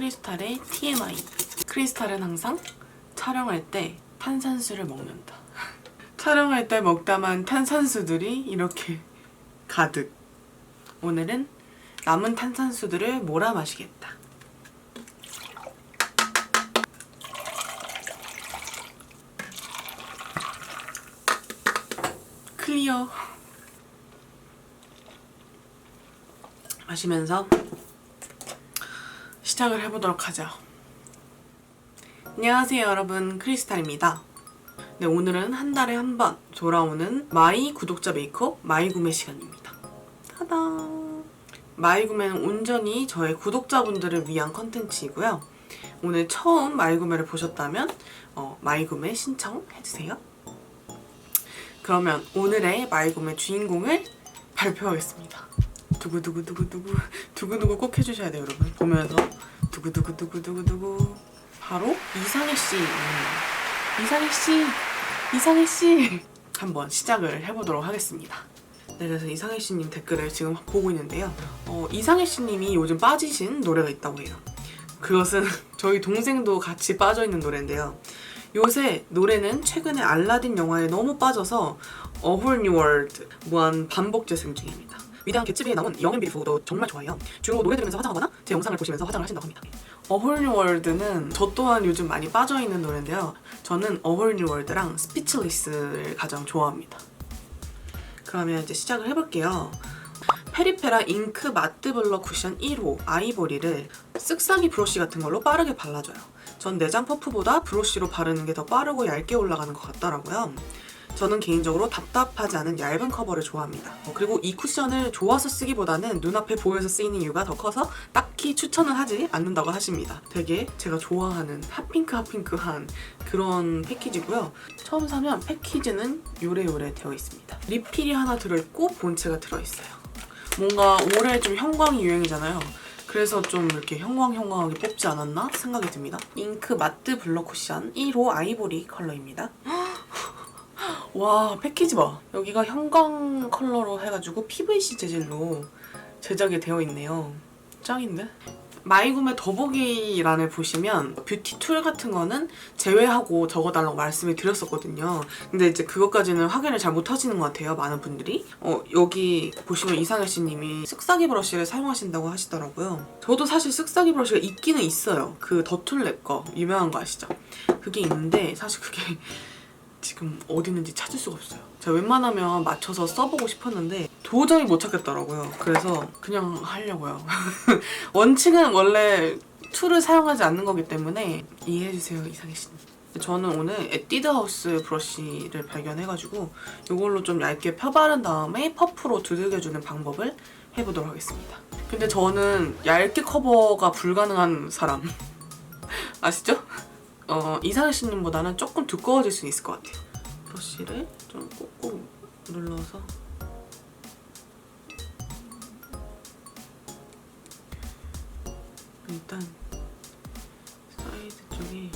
크리스탈의 TMI. 크리스탈은 항상 촬영할 때 탄산수를 먹는다. 촬영할 때 먹다만 탄산수들이 이렇게 가득. 오늘은 남은 탄산수들을 몰아 마시겠다. 클리어. 마시면서 시작을 해보도록 하죠. 안녕하세요 여러분, 크리스탈입니다. 네, 오늘은 한 달에 한 번 돌아오는 마이 구독자 메이크업 마이 구매 시간입니다. 따단! 마이 구매는 온전히 저의 구독자분들을 위한 컨텐츠이고요. 오늘 처음 마이 구매를 보셨다면 마이 구매 신청해주세요. 그러면 오늘의 마이 구매 주인공을 발표하겠습니다. 두구두구 꼭 해주셔야 돼요 여러분. 보면서 두구두구 바로 이상해씨 한번 시작을 해보도록 하겠습니다. 네, 그래서 이상해씨님 댓글을 지금 보고 있는데요. 이상해씨님이 요즘 빠지신 노래가 있다고 해요. 그것은 저희 동생도 같이 빠져있는 노래인데요. 요새 노래는 최근에 알라딘 영화에 너무 빠져서 A Whole New World 무한 반복 재생 중입니다. 위대한 개츠비에 나온 영앤 비리프도 정말 좋아해요. 주로 노래 들으면서 화장하거나 제 영상을 보시면서 화장을 하신다고 합니다. A Whole New World는 저 또한 요즘 많이 빠져있는 노래인데요. 저는 A Whole New World랑 Speechless를 가장 좋아합니다. 그러면 이제 시작을 해볼게요. 페리페라 잉크 마트 블러 쿠션 1호 아이보리를 쓱싹이 브러쉬 같은 걸로 빠르게 발라줘요. 전 내장 퍼프보다 브러쉬로 바르는 게 더 빠르고 얇게 올라가는 것 같더라고요. 저는 개인적으로 답답하지 않은 얇은 커버를 좋아합니다. 그리고 이 쿠션을 좋아서 쓰기보다는 눈앞에 보여서 쓰이는 이유가 더 커서 딱히 추천은 하지 않는다고 하십니다. 되게 제가 좋아하는 핫핑크한 그런 패키지고요. 처음 사면 패키지는 요래요래 되어 있습니다. 리필이 하나 들어있고 본체가 들어있어요. 뭔가 올해 좀 형광이 유행이잖아요. 그래서 좀 이렇게 형광하게 뽑지 않았나 생각이 듭니다. 잉크 마트 블러 쿠션 1호 아이보리 컬러입니다. 와, 패키지 봐. 여기가 형광 컬러로 해가지고 PVC 재질로 제작이 되어 있네요. 짱인데? 마이구매 더보기란을 보시면 뷰티 툴 같은 거는 제외하고 적어달라고 말씀을 드렸었거든요. 근데 이제 그것까지는 확인을 잘 못하시는 것 같아요, 많은 분들이. 여기 보시면 이상해씨님이 쓱싹이 브러쉬를 사용하신다고 하시더라고요. 저도 사실 쓱싹이 브러쉬가 있기는 있어요. 그 더툴랩 거, 유명한 거 아시죠? 그게 있는데 사실 그게 지금 어디 있는지 찾을 수가 없어요. 제가 웬만하면 맞춰서 써보고 싶었는데 도저히 못 찾겠더라고요. 그래서 그냥 하려고요. 원칙은 원래 툴을 사용하지 않는 거기 때문에 이해해주세요, 이상해씨님. 저는 오늘 에뛰드하우스 브러쉬를 발견해가지고 이걸로 좀 얇게 펴바른 다음에 퍼프로 두들겨주는 방법을 해보도록 하겠습니다. 근데 저는 얇게 커버가 불가능한 사람 아시죠? 이상해씨님보다는 조금 두꺼워질 수 있을 것 같아요. 브러쉬를 좀 꾹꾹 눌러서 일단 사이드 쪽에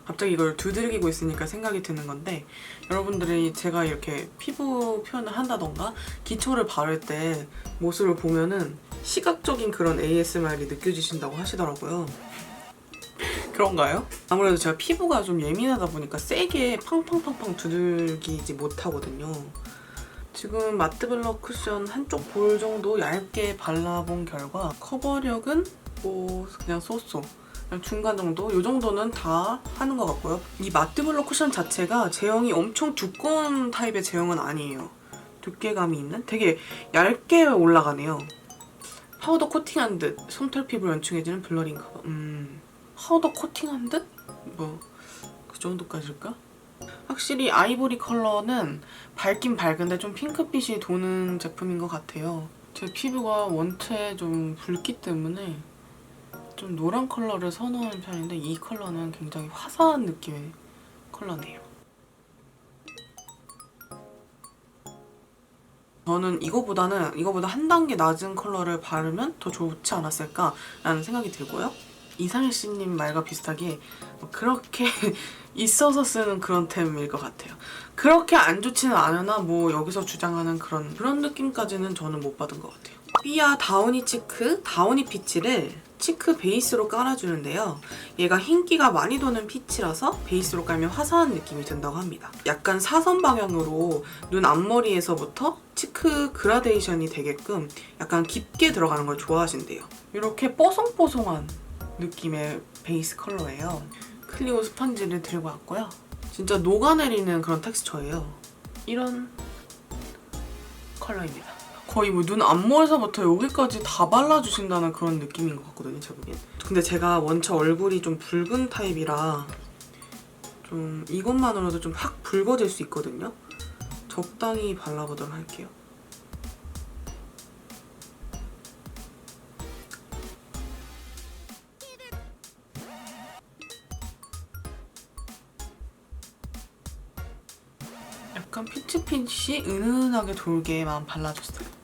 갑자기 이걸 두들기고 있으니까 생각이 드는 건데, 여러분들이 제가 이렇게 피부 표현을 한다던가 기초를 바를 때 모습을 보면은 시각적인 그런 ASMR이 느껴지신다고 하시더라고요. 그런가요? 아무래도 제가 피부가 좀 예민하다 보니까 세게 팡팡팡팡 두들기지 못하거든요. 지금 마트 블러 쿠션 한쪽 볼 정도 얇게 발라본 결과 커버력은 뭐 그냥 쏘쏘 중간 정도? 이 정도는 다 하는 것 같고요. 이 마트 블러 쿠션 자체가 제형이 엄청 두꺼운 타입의 제형은 아니에요. 두께감이 있는? 되게 얇게 올라가네요. 파우더 코팅한 듯 솜털 피부를 연출해주는 블러링 커버. 파우더 코팅한 듯? 뭐 그 정도까지일까? 확실히 아이보리 컬러는 밝긴 밝은데 좀 핑크빛이 도는 제품인 것 같아요. 제 피부가 원체 좀 붉기 때문에 좀 노란 컬러를 선호하는 편인데 이 컬러는 굉장히 화사한 느낌의 컬러네요. 저는 이거보다 한 단계 낮은 컬러를 바르면 더 좋지 않았을까라는 생각이 들고요. 이상해 씨님 말과 비슷하게 그렇게 있어서 쓰는 그런 템일 것 같아요. 그렇게 안 좋지는 않으나 뭐 여기서 주장하는 그런 느낌까지는 저는 못 받은 것 같아요. 삐아 다우니 치크 다우니 피치를 치크 베이스로 깔아주는데요. 얘가 흰기가 많이 도는 피치라서 베이스로 깔면 화사한 느낌이 든다고 합니다. 약간 사선 방향으로 눈 앞머리에서부터 치크 그라데이션이 되게끔 약간 깊게 들어가는 걸 좋아하신대요. 이렇게 뽀송뽀송한 느낌의 베이스 컬러예요. 클리오 스펀지를 들고 왔고요. 진짜 녹아내리는 그런 텍스처예요. 이런 컬러입니다. 거의 뭐 눈 앞머리에서부터 여기까지 다 발라주신다는 그런 느낌인 것 같거든요, 제 보기엔. 근데 제가 원체 얼굴이 좀 붉은 타입이라 좀 이것만으로도 좀 확 붉어질 수 있거든요. 적당히 발라보도록 할게요. 약간 피치피치 은은하게 돌게만 발라줬어요.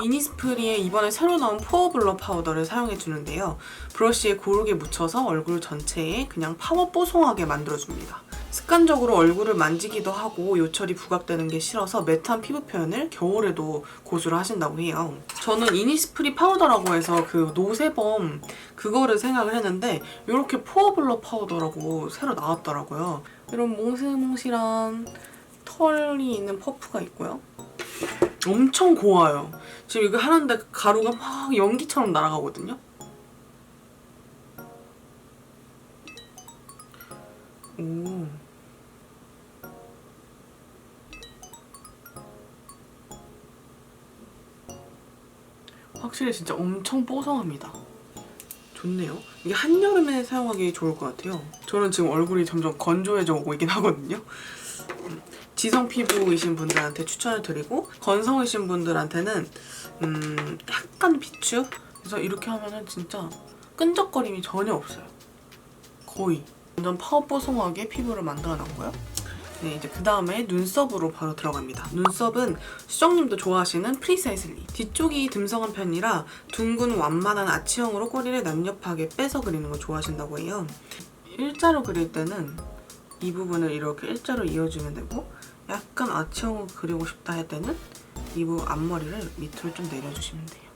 이니스프리의 이번에 새로 나온 포어 블러 파우더를 사용해주는데요. 브러쉬에 고르게 묻혀서 얼굴 전체에 그냥 파워 뽀송하게 만들어줍니다. 습관적으로 얼굴을 만지기도 하고 요철이 부각되는 게 싫어서 매트한 피부 표현을 겨울에도 고수를 하신다고 해요. 저는 이니스프리 파우더라고 해서 그 노세범 그거를 생각을 했는데 이렇게 포어 블러 파우더라고 새로 나왔더라고요. 이런 몽실몽실한 털이 있는 퍼프가 있고요. 엄청 고와요. 지금 이거 하는데 가루가 막 연기처럼 날아가거든요. 오. 확실히 진짜 엄청 뽀송합니다. 좋네요. 이게 한여름에 사용하기 좋을 것 같아요. 저는 지금 얼굴이 점점 건조해져 오고 있긴 하거든요. 지성 피부이신 분들한테 추천을 드리고 건성이신 분들한테는 약간 비추? 그래서 이렇게 하면은 진짜 끈적거림이 전혀 없어요. 거의. 완전 파워 뽀송하게 피부를 만들어놨고요. 네, 이제 그 다음에 눈썹으로 바로 들어갑니다. 눈썹은 수정님도 좋아하시는 프리사이즈 립. 뒤쪽이 듬성한 편이라 둥근 완만한 아치형으로 꼬리를 납렵하게 빼서 그리는 걸 좋아하신다고 해요. 일자로 그릴 때는 이 부분을 이렇게 일자로 이어주면 되고 약간 아치형으로 그리고 싶다 할 때는 이 부분 앞머리를 밑으로 좀 내려주시면 돼요.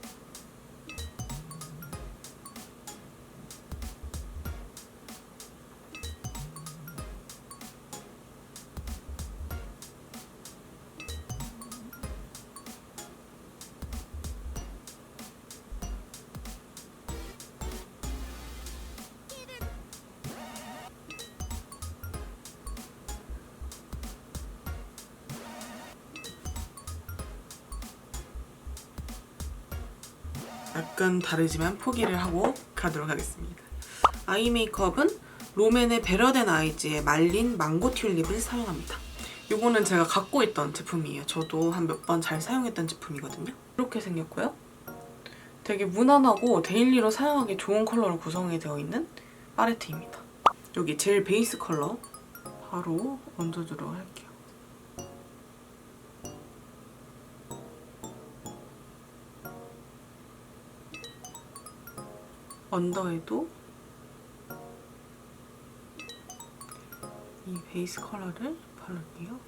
약간 다르지만 포기를 하고 가도록 하겠습니다. 아이 메이크업은 롬앤의 베러덴 아이즈의 말린 망고 튤립을 사용합니다. 이거는 제가 갖고 있던 제품이에요. 저도 한 몇 번 잘 사용했던 제품이거든요. 이렇게 생겼고요. 되게 무난하고 데일리로 사용하기 좋은 컬러로 구성이 되어 있는 팔레트입니다. 여기 제일 베이스 컬러 바로 얹어주도록 할게요. 언더에도 이 베이스 컬러를 바를게요.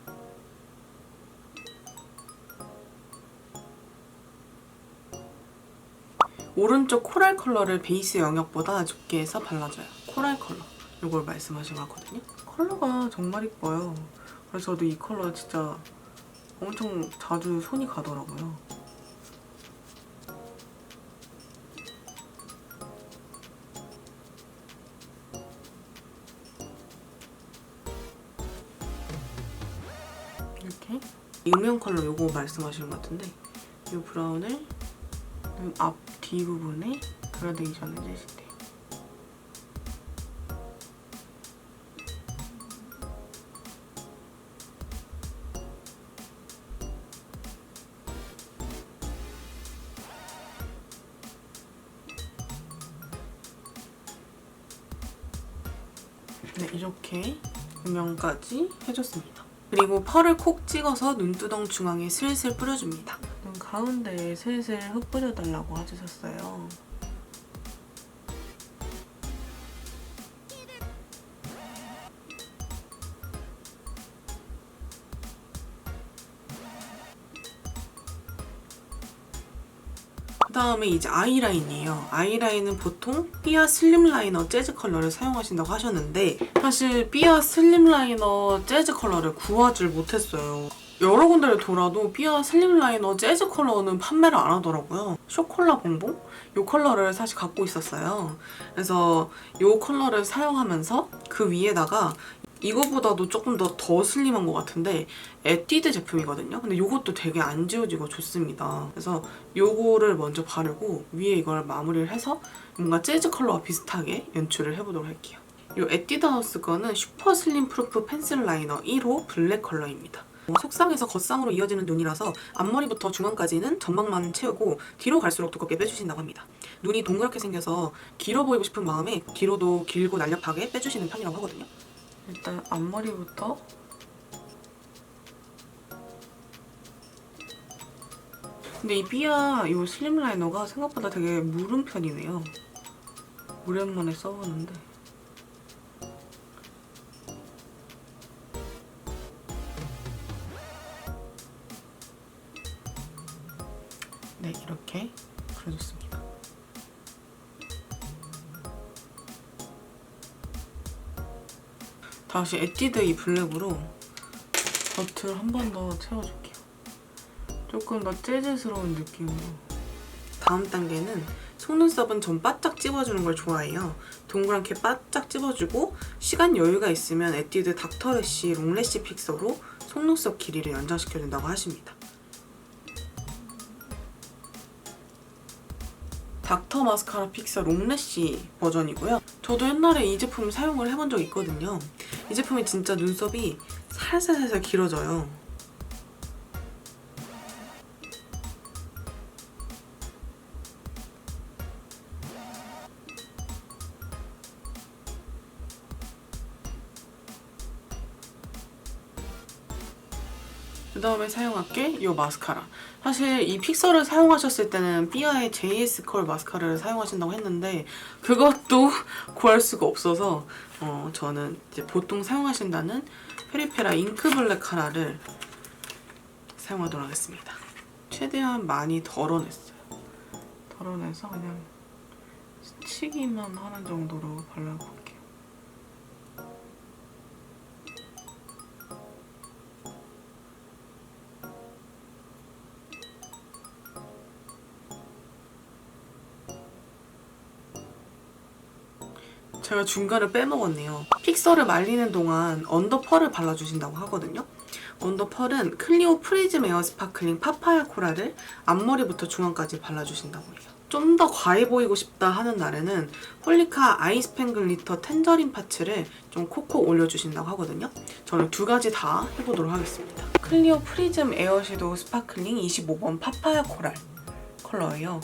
오른쪽 코랄 컬러를 베이스 영역보다 좁게 해서 발라줘요. 코랄 컬러. 이걸 말씀하신 것 같거든요. 컬러가 정말 이뻐요. 그래서 저도 이 컬러 진짜 엄청 자주 손이 가더라고요. 이렇게 음영 컬러 요거 말씀하시는 것 같은데 이 브라운을 눈 앞 뒷부분에 그라데이션을 해주세요. 네, 이렇게 음영까지 해줬습니다. 그리고 펄을 콕 찍어서 눈두덩 중앙에 슬슬 뿌려줍니다. 눈 가운데에 슬슬 흙 뿌려달라고 해주셨어요. 다음에 이제 아이라인이에요. 아이라인은 보통 삐아 슬림 라이너 재즈 컬러를 사용하신다고 하셨는데 사실 삐아 슬림 라이너 재즈 컬러를 구하지 못했어요. 여러 군데를 돌아도 삐아 슬림 라이너 재즈 컬러는 판매를 안 하더라고요. 쇼콜라 봉봉? 이 컬러를 사실 갖고 있었어요. 그래서 이 컬러를 사용하면서 그 위에다가 이거보다도 조금 더 슬림한 것 같은데 에뛰드 제품이거든요. 근데 이것도 되게 안 지워지고 좋습니다. 그래서 이거를 먼저 바르고 위에 이걸 마무리를 해서 뭔가 재즈 컬러와 비슷하게 연출을 해보도록 할게요. 이 에뛰드 하우스 거는 슈퍼 슬림 프루프 펜슬 라이너 1호 블랙 컬러입니다. 속상에서 겉상으로 이어지는 눈이라서 앞머리부터 중앙까지는 점막만 채우고 뒤로 갈수록 두껍게 빼주신다고 합니다. 눈이 동그랗게 생겨서 길어 보이고 싶은 마음에 뒤로도 길고 날렵하게 빼주시는 편이라고 하거든요. 일단 앞머리부터 근데 이 삐아 이 슬림 라이너가 생각보다 되게 무른 편이네요. 오랜만에 써보는데 네, 이렇게 그려줬습니다. 다시 에뛰드 이 블랙으로 겉을 한 번 더 채워줄게요. 조금 더 재즈스러운 느낌으로. 다음 단계는 속눈썹은 전 바짝 찝어주는 걸 좋아해요. 동그랗게 바짝 찝어주고 시간 여유가 있으면 에뛰드 닥터래쉬 롱래쉬 픽서로 속눈썹 길이를 연장시켜준다고 하십니다. 닥터 마스카라 픽서 롱래쉬 버전이고요. 저도 옛날에 이 제품 사용을 해본 적이 있거든요. 이 제품이 진짜 눈썹이 살살살살 길어져요. 그 다음에 사용할 게 이 마스카라. 사실 이 픽서를 사용하셨을 때는 삐아의 JS 컬 마스카라를 사용하신다고 했는데 그것도 구할 수가 없어서 저는 이제 보통 사용하신다는 페리페라 잉크 블랙 카라를 사용하도록 하겠습니다. 최대한 많이 덜어냈어요. 덜어내서 그냥 스치기만 하는 정도로 발라볼게요. 제가 중간에 빼먹었네요. 픽서를 말리는 동안 언더펄을 발라주신다고 하거든요. 언더펄은 클리오 프리즘 에어 스파클링 파파야 코랄을 앞머리부터 중앙까지 발라주신다고 해요. 좀 더 과해 보이고 싶다 하는 날에는 홀리카 아이스펜 글리터 텐저린 파츠를 좀 콕콕 올려주신다고 하거든요. 저는 두 가지 다 해보도록 하겠습니다. 클리오 프리즘 에어 섀도우 스파클링 25번 파파야 코랄 컬러예요.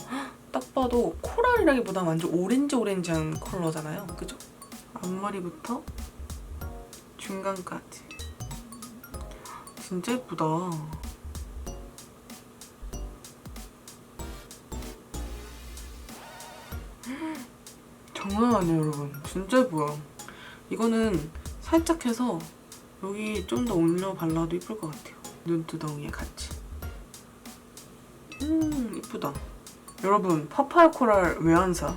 딱 봐도 코랄이라기보다 완전 오렌지한 컬러잖아요. 그죠? 앞머리부터 중간까지. 진짜 예쁘다. 장난 아니에요, 여러분. 진짜 예뻐요. 이거는 살짝 해서 여기 좀 더 올려 발라도 예쁠 것 같아요. 눈두덩이에 같이. 예쁘다. 여러분, 파파야 코랄 왜 안 사?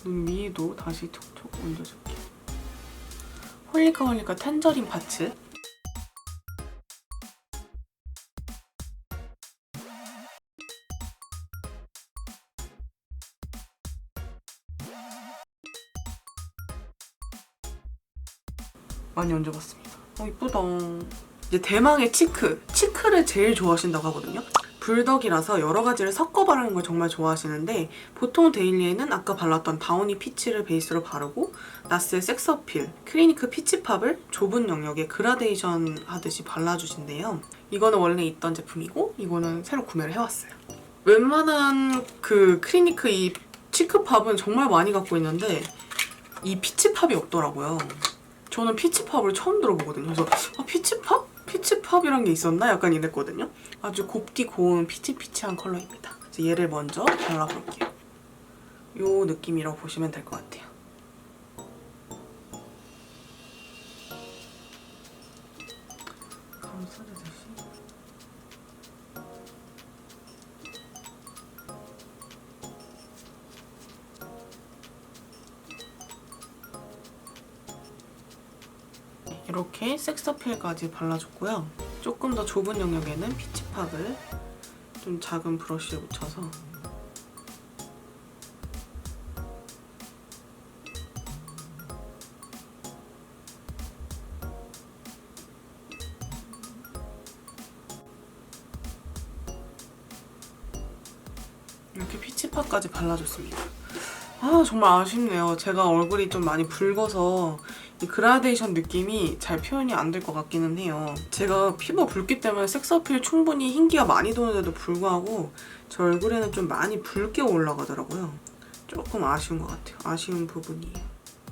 눈 위에도 다시 촉촉 얹어줄게요. 홀리카 텐저린 파츠. 많이 얹어봤습니다. 이쁘다. 이제 대망의 치크를 제일 좋아하신다고 하거든요. 불덕이라서 여러 가지를 섞어 바르는 걸 정말 좋아하시는데 보통 데일리에는 아까 발랐던 다우니 피치를 베이스로 바르고 나스의 섹스어필, 클리니크 피치팝을 좁은 영역에 그라데이션 하듯이 발라주신대요. 이거는 원래 있던 제품이고 이거는 새로 구매를 해왔어요. 웬만한 그 클리니크 이 치크팝은 정말 많이 갖고 있는데 이 피치팝이 없더라고요. 저는 피치팝을 처음 들어보거든요. 그래서 피치팝? 피치팝이란 게 있었나? 약간 이랬거든요. 아주 곱디 고운 피치피치한 컬러입니다. 그래서 얘를 먼저 발라볼게요. 이 느낌이라고 보시면 될 것 같아요. 감싸주듯이. 이렇게 섹스어필까지 발라줬고요. 조금 더 좁은 영역에는 피치팍을 좀 작은 브러쉬에 묻혀서 이렇게 피치팍까지 발라줬습니다. 정말 아쉽네요. 제가 얼굴이 좀 많이 붉어서 이 그라데이션 느낌이 잘 표현이 안 될 것 같기는 해요. 제가 피부가 붉기 때문에 섹스어필 충분히 흰기가 많이 도는데도 불구하고 제 얼굴에는 좀 많이 붉게 올라가더라고요. 조금 아쉬운 것 같아요. 아쉬운 부분이에요.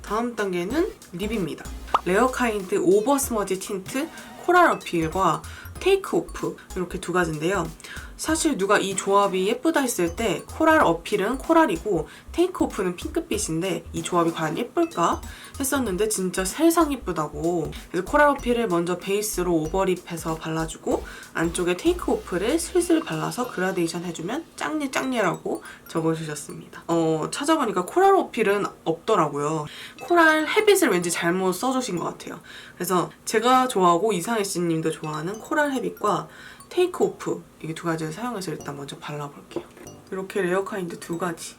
다음 단계는 립입니다. 레어카인드 오버 스머지 틴트 코랄 어필과 테이크 오프 이렇게 두 가지인데요. 사실 누가 이 조합이 예쁘다 했을 때 코랄 어필은 코랄이고 테이크 오프는 핑크빛인데 이 조합이 과연 예쁠까 했었는데 진짜 세상 예쁘다고. 그래서 코랄 어필을 먼저 베이스로 오버립해서 발라주고 안쪽에 테이크 오프를 슬슬 발라서 그라데이션 해주면 짱예라고 적어주셨습니다. 찾아보니까 코랄 어필은 없더라고요. 코랄 헤빗을 왠지 잘못 써주신 것 같아요. 그래서 제가 좋아하고 이상해 씨님도 좋아하는 코랄 헤빗과 테이크 오프 이게 두 가지를 사용해서 일단 먼저 발라볼게요. 이렇게 레어카인드 두 가지.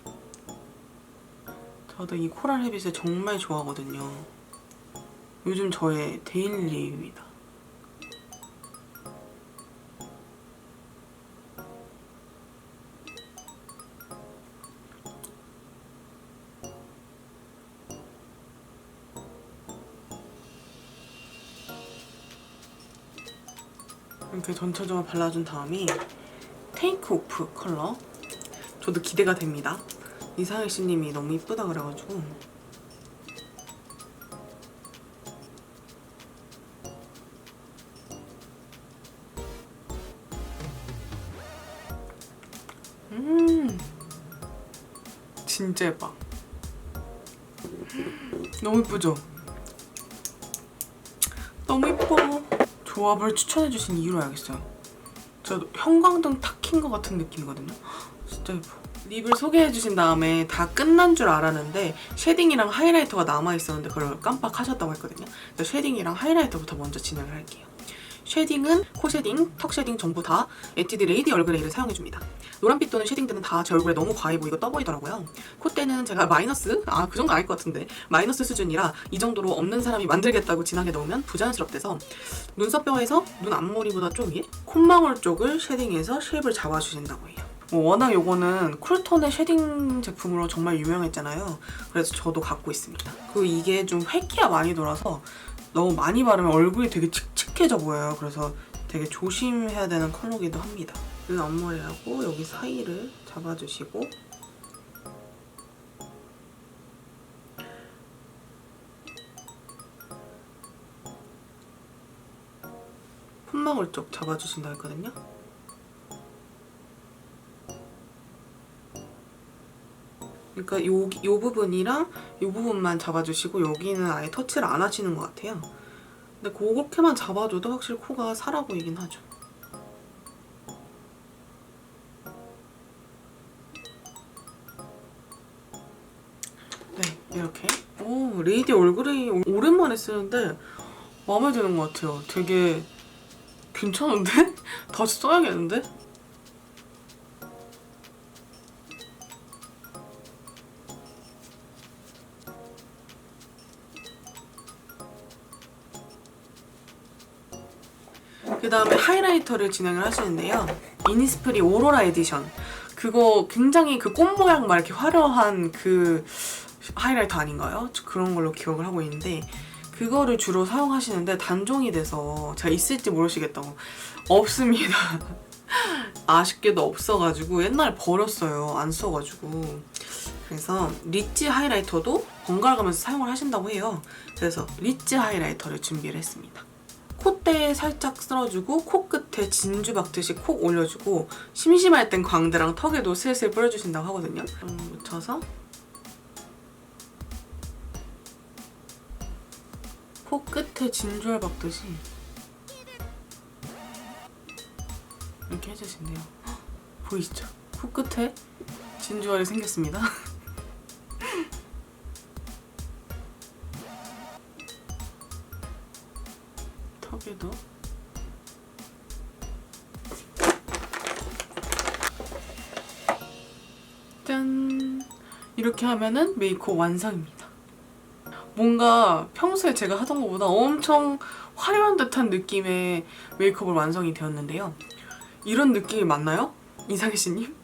저도 이 코랄 헤빗을 정말 좋아하거든요. 요즘 저의 데일리입니다. 이렇게 전체적으로 발라준 다음에 테이크 오프 컬러 저도 기대가 됩니다. 이상해 씨님이 너무 이쁘다 그래가지고 진짜 예뻐. 너무 이쁘죠? 너무 이뻐. 조합을 추천해주신 이유를 알겠어요. 저도 형광등 탁 킨 것 같은 느낌이거든요. 진짜 예뻐. 립을 소개해주신 다음에 다 끝난 줄 알았는데 쉐딩이랑 하이라이터가 남아있었는데 그걸 깜빡하셨다고 했거든요. 그래서 쉐딩이랑 하이라이터부터 먼저 진행을 할게요. 쉐딩은 코 쉐딩, 턱 쉐딩 전부 다 에뛰드 레이디 얼그레이를 사용해줍니다. 노란빛 또는 쉐딩들은 다 제 얼굴에 너무 과해 보이고 떠 보이더라고요. 콧대는 제가 마이너스? 그 정도 아닐 것 같은데 마이너스 수준이라 이 정도로 없는 사람이 만들겠다고 진하게 넣으면 부자연스럽대서 눈썹뼈에서 눈 앞머리보다 좀 위에 콧망울 쪽을 쉐딩해서 쉐입을 잡아주신다고 해요. 워낙 요거는 쿨톤의 쉐딩 제품으로 정말 유명했잖아요. 그래서 저도 갖고 있습니다. 그리고 이게 좀 획기가 많이 돌아서 너무 많이 바르면 얼굴이 되게 칙칙해져 보여요. 그래서 되게 조심해야 되는 컬러기도 합니다. 눈 앞머리하고 여기 사이를 잡아주시고 콧망울 쪽 잡아주신다 했거든요. 그러니까 요 부분이랑 요 부분만 잡아주시고 여기는 아예 터치를 안 하시는 것 같아요. 근데 그렇게만 잡아줘도 확실히 코가 살아 보이긴 하죠. 네, 이렇게. 레이디 얼그레이 오랜만에 쓰는데 마음에 드는 것 같아요. 되게 괜찮은데? 다시 써야겠는데? 그 다음에 하이라이터를 진행을 하시는데요. 이니스프리 오로라 에디션. 그거 굉장히 그 꽃 모양 막 이렇게 화려한 그 하이라이터 아닌가요? 그런 걸로 기억을 하고 있는데 그거를 주로 사용하시는데 단종이 돼서 제가 있을지 모르시겠다고 없습니다. 아쉽게도 없어가지고 옛날에 버렸어요. 안 써가지고. 그래서 리치 하이라이터도 번갈아 가면서 사용을 하신다고 해요. 그래서 리치 하이라이터를 준비를 했습니다. 콧대에 살짝 쓸어주고 코끝에 진주 박듯이 콕 올려주고 심심할 땐 광대랑 턱에도 슬슬 뿌려주신다고 하거든요. 묻혀서 코끝에 진주알 박듯이 이렇게 해주신대요. 헉, 보이시죠? 코끝에 진주알이 생겼습니다. 이렇게 하면은 메이크업 완성입니다. 뭔가 평소에 제가 하던 것보다 엄청 화려한 듯한 느낌의 메이크업을 완성이 되었는데요. 이런 느낌이 맞나요? 이상희 씨님?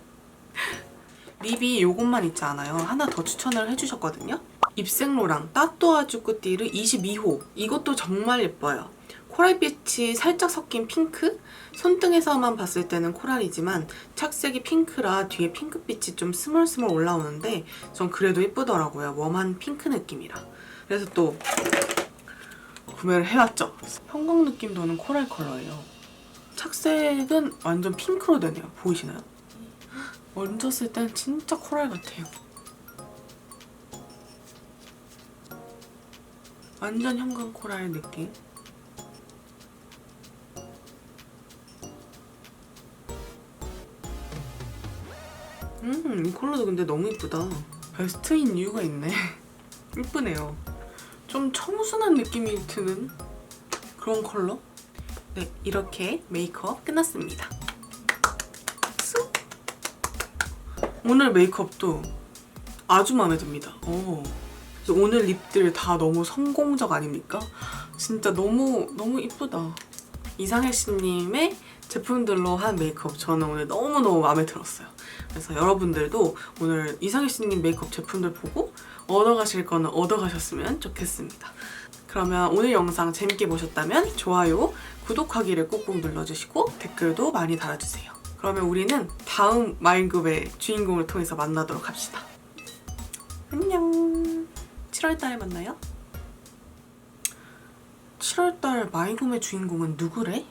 립이 이것만 있지 않아요. 하나 더 추천을 해주셨거든요. 입생로랑 따뚜아주 꾸띠르 22호. 이것도 정말 예뻐요. 코랄빛이 살짝 섞인 핑크? 손등에서만 봤을 때는 코랄이지만 착색이 핑크라 뒤에 핑크빛이 좀 스멀스멀 올라오는데 전 그래도 예쁘더라고요. 웜한 핑크 느낌이라. 그래서 또 구매를 해왔죠. 형광 느낌 도는 코랄 컬러예요. 착색은 완전 핑크로 되네요. 보이시나요? 얹었을 땐 진짜 코랄 같아요. 완전 형광 코랄 느낌. 이 컬러도 근데 너무 이쁘다. 베스트인 이유가 있네. 이쁘네요. 좀 청순한 느낌이 드는 그런 컬러? 네, 이렇게 메이크업 끝났습니다. 쑥! 오늘 메이크업도 아주 마음에 듭니다. 오늘 립들 다 너무 성공적 아닙니까? 진짜 너무 이쁘다. 이상해 씨님의 제품들로 한 메이크업 저는 오늘 너무너무 마음에 들었어요. 그래서 여러분들도 오늘 이상해 씨님 메이크업 제품들 보고 얻어가실 거는 얻어가셨으면 좋겠습니다. 그러면 오늘 영상 재밌게 보셨다면 좋아요, 구독하기를 꼭꼭 눌러주시고 댓글도 많이 달아주세요. 그러면 우리는 다음 마인급의 주인공을 통해서 만나도록 합시다. 안녕. 7월달에 만나요. 7월달 마이곰의 주인공은 누구래?